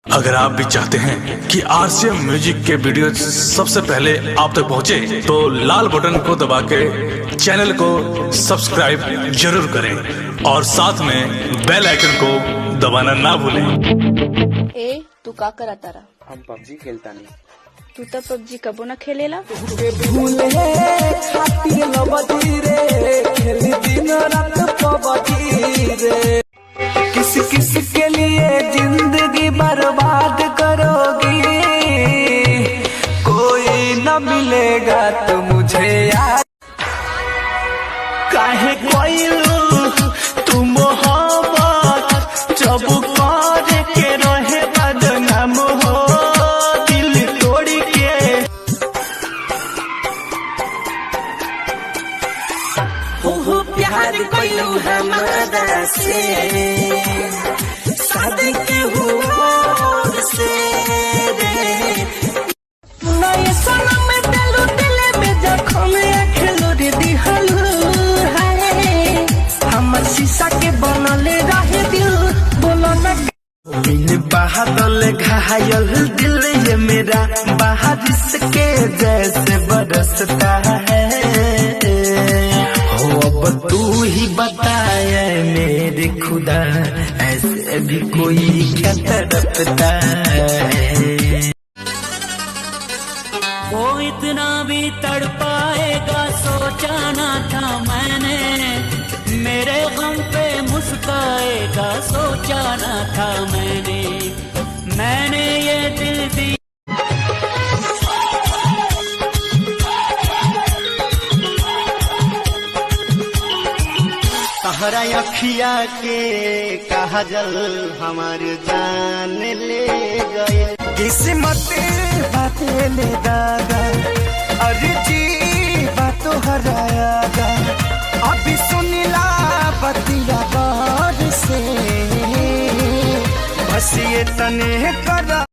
अगर आप भी चाहते हैं कि आरसीएम म्यूजिक के वीडियो सबसे पहले आप तक पहुंचे, तो लाल बटन को दबा के चैनल को सब्सक्राइब जरूर करें और साथ में बेल आइकन को दबाना ना भूलें। ए तू का करा तारा? हम पबजी खेलता नहीं। तू तो पबजी कबो ना खेलेला। किस किस के लिए जिंदगी बर्बाद करोगी, कोई न मिलेगा तो मुझे याद। काहे कोई तू मोहब्बत जब कर के रहे बदनाम हो दिल तोड़ के। हो प्यार कोइलू हमारा से शादी के हुआ से रे नए सनम में दिलो दिल में जखम खेलो रे दिहलू है हमर शीशा के बनले रहे दिल बोलो ना बिन बादल घायल दिल ये मेरा बारिश के जैसे बरसता है। अब तू ही बताए मेरे खुदा ऐसे भी कोई क्या तड़पता है। वो इतना भी तड़पाएगा सोचा ना था मैंने, मेरे गम पे मुस्काएगा सोचा ना था मैंने ये दिल दी। तहरा अखिया के काजल हमार जान ले गए। किस्मत बातें ले दादा अरे जी बातों हराया अभी सुनिला बतिया बार से बस ये तने करा।